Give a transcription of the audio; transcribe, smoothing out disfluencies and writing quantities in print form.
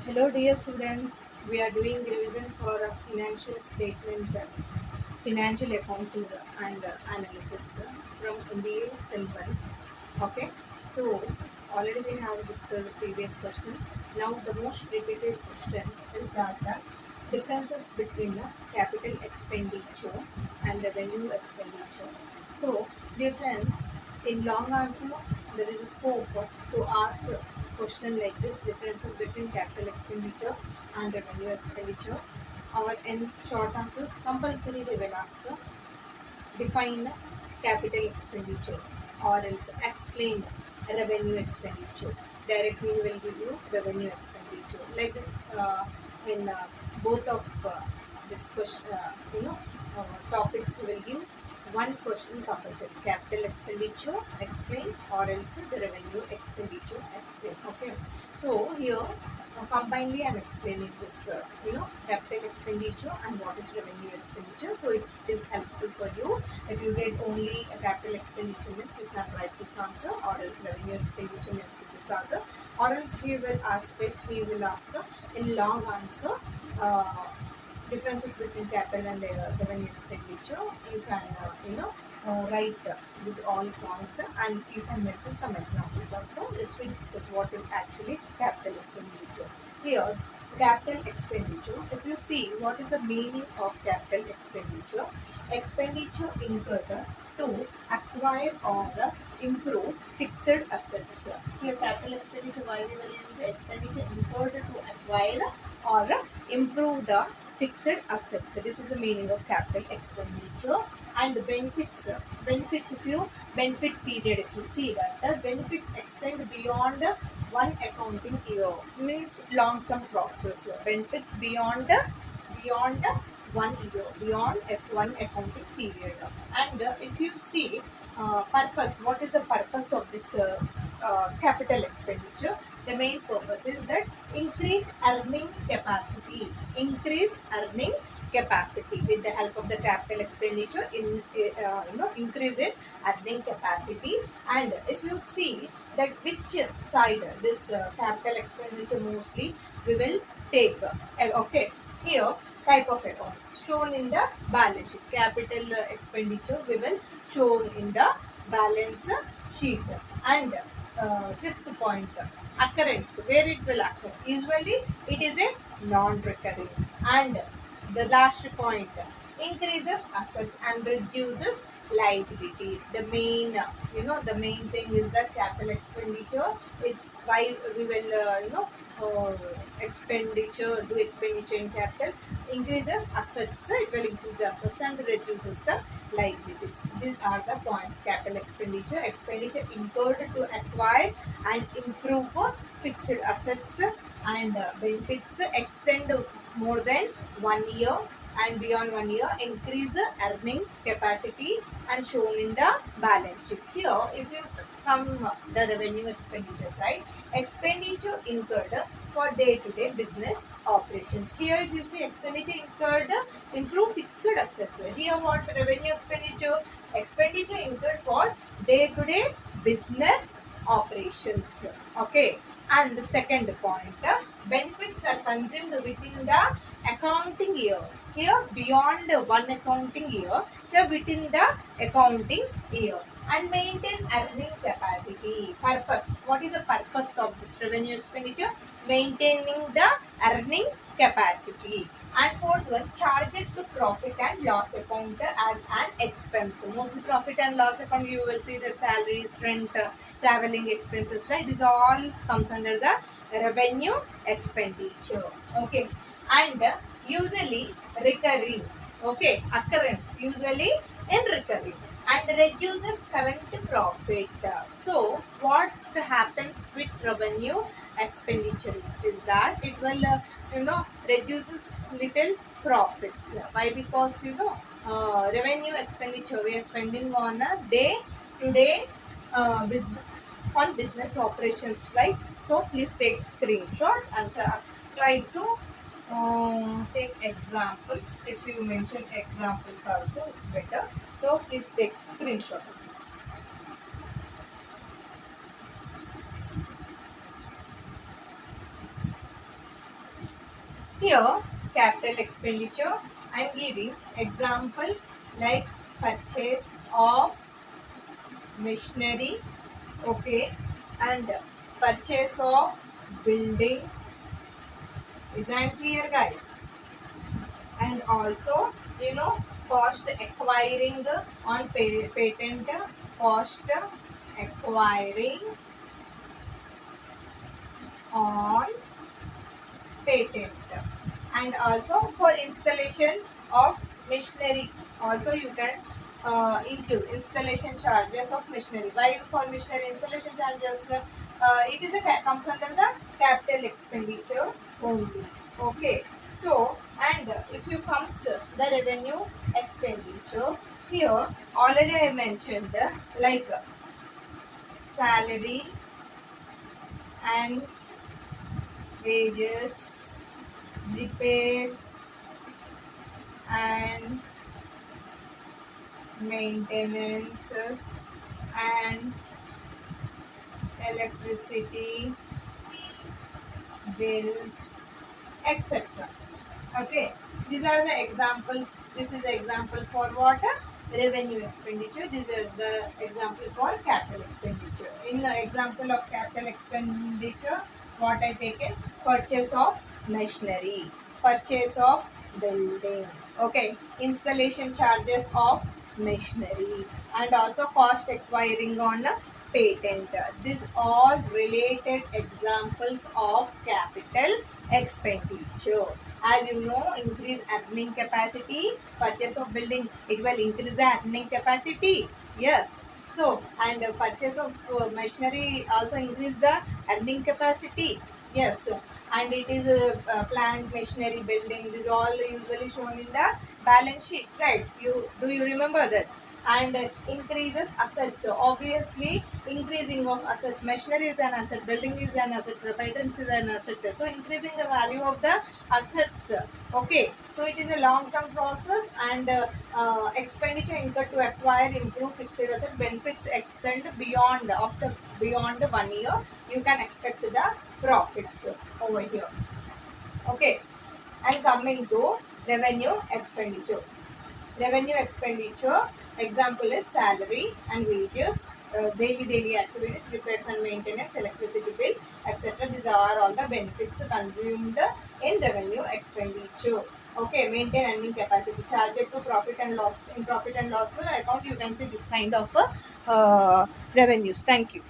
Hello, dear students. We are doing revision for a financial statement, financial accounting, and analysis from MBA Simple. Okay, so already we have discussed the previous questions. Now, the most repeated question is that the differences between the capital expenditure and revenue expenditure. So, difference in long answer, there is a scope to ask a question like this: differences between capital expenditure and revenue expenditure. Or in short answers, compulsory they will ask define capital expenditure or else explain revenue expenditure. Directly he will give you revenue expenditure. Like this in both of this question, topics he will give one question compulsory. Capital expenditure explain or else the revenue expenditure explain. Okay. So here combinedly I'm explaining this capital expenditure and what is revenue expenditure. So it is helpful for you. If you get only a capital expenditure means you can write this answer, or else revenue expenditure means this answer, or else he will ask in long answer uh, differences between capital and revenue expenditure. You can write these all points and you can make some examples also. Let's discuss what is actually capital expenditure. Here, capital expenditure, if you see what is the meaning of capital expenditure: expenditure incurred to acquire or improve fixed assets. Here, capital expenditure, why we will use the expenditure incurred to acquire or improve the fixed assets. This is the meaning of capital expenditure. And benefits. Benefits, if you benefit period, if you see that the benefits extend beyond one accounting year, means long term process. Benefits beyond 1 year, beyond one accounting period. And if you see purpose, what is the purpose of this capital expenditure? The main purpose is that increase earning capacity. Increase earning capacity with the help of the capital expenditure increase in earning capacity. And if you see that which side this capital expenditure mostly we will take okay, here type of accounts shown in the balance sheet. Capital expenditure we will shown in the balance sheet. And fifth point, occurrence, where it will occur. Usually it is a non-recurring. And the last point, increases assets and reduces liabilities. The main, the main thing is that capital expenditure. It's why we will, do expenditure in capital. Increases assets, it will increase the assets and reduces the liabilities. These are the points. Capital expenditure, expenditure incurred to acquire and improve fixed assets, and benefits extend more than 1 year and beyond 1 year, increase the earning capacity and shown in the balance sheet. Here, if you come the revenue expenditure side, expenditure incurred for day-to-day business operations. Here, if you see expenditure incurred, improve fixed assets. Here, what revenue expenditure? Expenditure incurred for day-to-day business operations. Okay. And the second point, benefits are consumed within the accounting year. Here, beyond one accounting year, here within the accounting year. And maintain earning capacity. Purpose. What is the purpose of this revenue expenditure? Maintaining the earning capacity. And fourth one, charge it to profit and loss account as an expense. Mostly profit and loss account, you will see that salaries, rent, traveling expenses, right? This all comes under the revenue expenditure. Okay. And usually recurring. Okay. Occurrence usually in recurring and reduces current profit. So what happens with revenue expenditure is that it will reduces little profits. Why? Because revenue expenditure we are spending on a day to day business, on business operations, right? So please take screenshot and try to take examples. If you mention examples also, it's better. So please take screenshot of this. Here, capital expenditure, I am giving example like purchase of machinery, okay, and purchase of building. Is that clear, guys? And also, cost acquiring on patent, cost acquiring on patent, and also for installation of machinery also you can include installation charges of machinery. Why for machinery installation charges? It is comes under the capital expenditure only. Okay, so and if you comes the revenue expenditure, here already I mentioned like salary and wages, repairs and maintenances and electricity bills, etc. Okay, these are the examples. This is the example for what? Revenue expenditure. This is the example for capital expenditure. In the example of capital expenditure, what I taken? Purchase of machinery, purchase of building, okay, installation charges of machinery, and also cost acquiring on a patent. These all related examples of capital expenditure. As you know, increase earning capacity, purchase of building, it will increase the earning capacity. Yes. So, and purchase of machinery also increase the earning capacity. Yes. And it is a plant, machinery, building. This all usually shown in the balance sheet, right? You remember that? And increases assets. So obviously, increasing of assets. Machinery is an asset, building is an asset, the patents is an asset. So increasing the value of the assets. Okay, so it is a long-term process, and expenditure incurred to acquire, improve fixed asset benefits extend beyond after beyond 1 year. You can expect the profits over here. Okay, and coming to revenue expenditure. Revenue expenditure example is salary and wages, daily activities, repairs and maintenance, electricity bill, etc. These are all the benefits consumed in revenue expenditure. Okay, maintain earning capacity, charged to profit and loss. In profit and loss account, you can see this kind of revenues. Thank you.